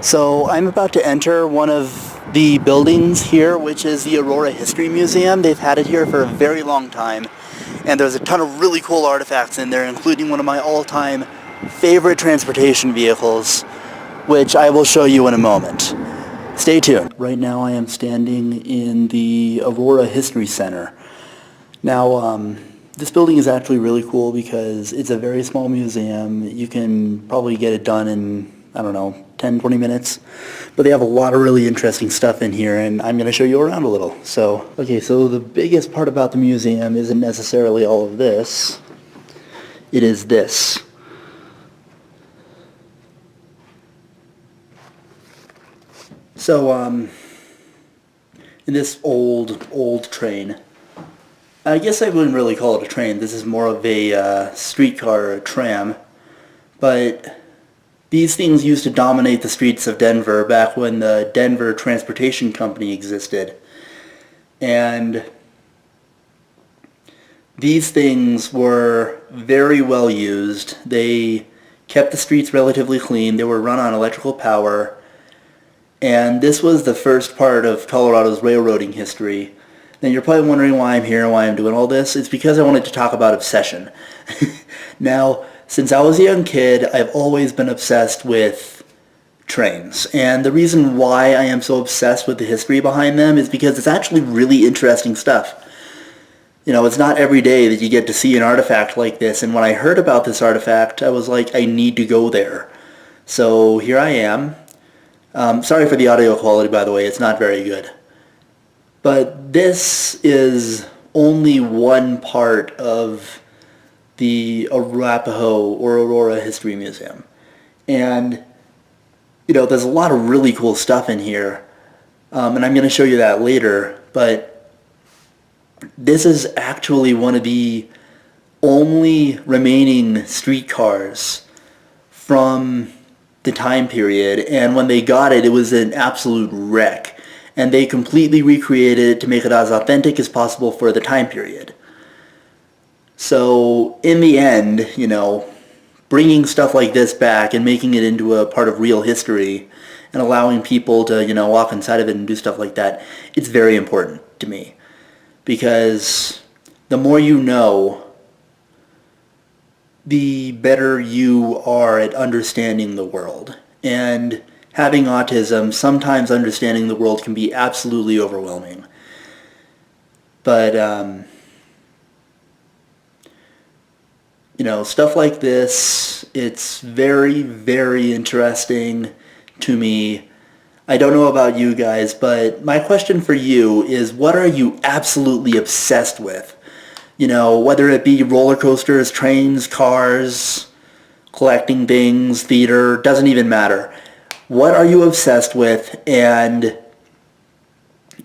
So I'm about to enter one of the buildings here, which is the Aurora History Museum. They've had it here for a very long time, and there's a ton of really cool artifacts in there, including one of my all-time favorite transportation vehicles, which I will show you in a moment. Stay tuned. Right now I am standing in the Aurora History Center. Now, this building is actually really cool because it's a very small museum. You can probably get it done in, I don't know, 10, 20 minutes. But they have a lot of really interesting stuff in here, and I'm going to show you around a little. So the biggest part about the museum isn't necessarily all of this. It is this. So, in this old train, I guess I wouldn't really call it a train. This is more of a streetcar or a tram. But these things used to dominate the streets of Denver back when the Denver Transportation Company existed. And these things were very well used. They kept the streets relatively clean. They were run on electrical power. And this was the first part of Colorado's railroading history. Now you're probably wondering why I'm here and why I'm doing all this. It's because I wanted to talk about obsession. Now, since I was a young kid, I've always been obsessed with trains. And the reason why I am so obsessed with the history behind them is because it's actually really interesting stuff. You know, it's not every day that you get to see an artifact like this. And when I heard about this artifact, I was like, I need to go there. So here I am. Sorry for the audio quality, by the way. It's not very good. But this is only one part of the Arapahoe or Aurora History Museum. And, you know, there's a lot of really cool stuff in here. And I'm going to show you that later. But this is actually one of the only remaining streetcars from the time period, and when they got it, it was an absolute wreck, and they completely recreated it to make it as authentic as possible for the time period. So in the end, you know, bringing stuff like this back and making it into a part of real history and allowing people to, you know, walk inside of it and do stuff like that, it's very important to me, because the more you know, the better you are at understanding the world. And having autism, sometimes understanding the world can be absolutely overwhelming. But, you know, stuff like this, it's very, very interesting to me. I don't know about you guys, but my question for you is, what are you absolutely obsessed with? You know, whether it be roller coasters, trains, cars, collecting things, theater, doesn't even matter. What are you obsessed with, and,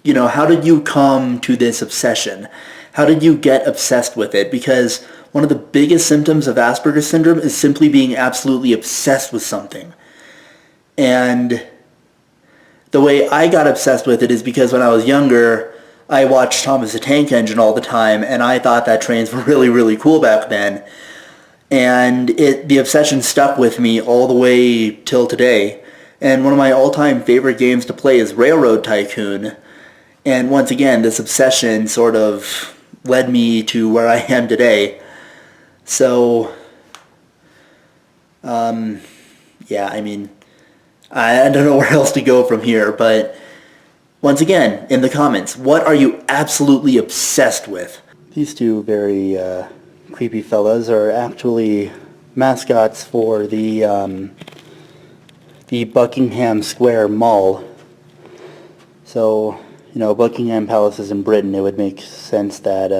you know, how did you come to this obsession? How did you get obsessed with it? Because one of the biggest symptoms of Asperger syndrome is simply being absolutely obsessed with something. And the way I got obsessed with it is because when I was younger, I watched Thomas the Tank Engine all the time, and I thought that trains were really, really cool back then. And the obsession stuck with me all the way till today. And one of my all-time favorite games to play is Railroad Tycoon. And once again, this obsession sort of led me to where I am today. So, yeah, I mean, I don't know where else to go from here, but once again, in the comments, what are you absolutely obsessed with? These two very creepy fellas are actually mascots for the Buckingham Square Mall. So, you know, Buckingham Palace is in Britain. It would make sense that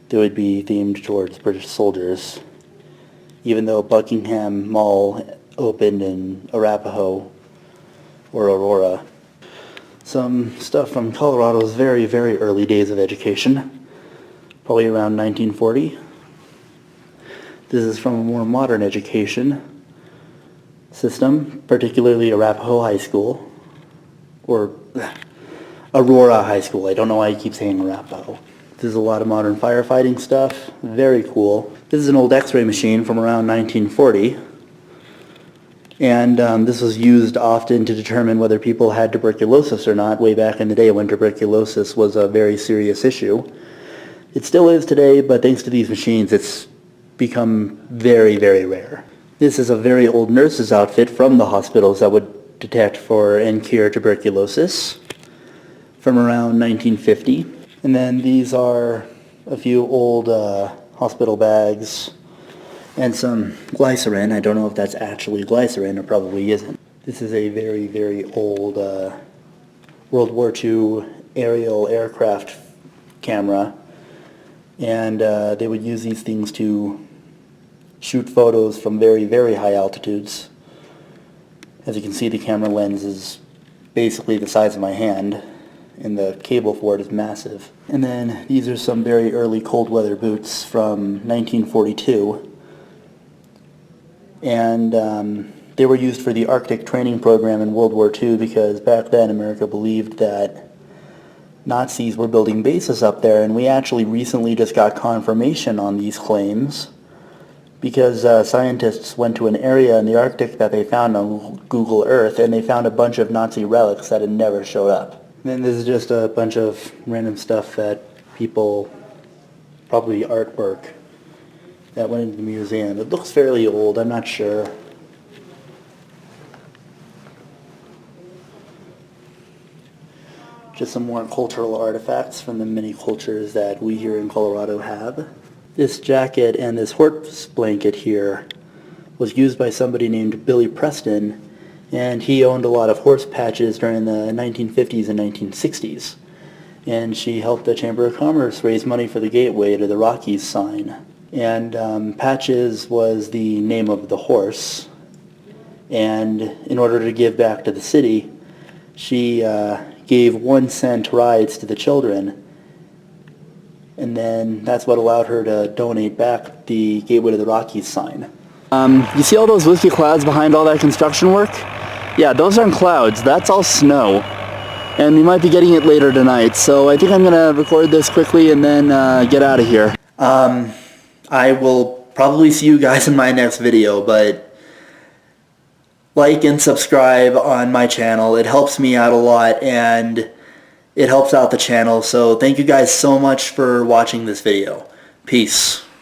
they would be themed towards British soldiers, even though Buckingham Mall opened in Arapahoe or Aurora. Some stuff from Colorado's very, very early days of education, probably around 1940. This is from a more modern education system, particularly Arapahoe High School, or Aurora High School. I don't know why I keep saying Arapahoe. This is a lot of modern firefighting stuff, very cool. This is an old x-ray machine from around 1940. And this was used often to determine whether people had tuberculosis or not way back in the day when tuberculosis was a very serious issue. It still is today, but thanks to these machines, it's become very, very rare. This is a very old nurse's outfit from the hospitals that would detect for and cure tuberculosis from around 1950. And then these are a few old hospital bags and some glycerin. I don't know if that's actually glycerin, or probably isn't. This is a very, very old World War II aerial aircraft camera, and they would use these things to shoot photos from very, very high altitudes. As you can see, the camera lens is basically the size of my hand, and the cable for it is massive. And then these are some very early cold weather boots from 1942. And they were used for the Arctic training program in World War II because back then America believed that Nazis were building bases up there, and we actually recently just got confirmation on these claims because scientists went to an area in the Arctic that they found on Google Earth, and they found a bunch of Nazi relics that had never showed up. And then this is just a bunch of random stuff that people, probably artwork, that went into the museum. It looks fairly old, I'm not sure. Just some more cultural artifacts from the many cultures that we here in Colorado have. This jacket and this horse blanket here was used by somebody named Billy Preston, and he owned a lot of horse patches during the 1950s and 1960s. And she helped the Chamber of Commerce raise money for the gateway to the Rockies sign. And Patches was the name of the horse, and in order to give back to the city, she gave 1 cent rides to the children, and then that's what allowed her to donate back the Gateway to the Rockies sign. You see all those wispy clouds behind all that construction work? Yeah, those aren't clouds, that's all snow. And we might be getting it later tonight, so I think I'm going to record this quickly and then get out of here. I will probably see you guys in my next video, but like and subscribe on my channel. It helps me out a lot, and it helps out the channel. So thank you guys so much for watching this video. Peace.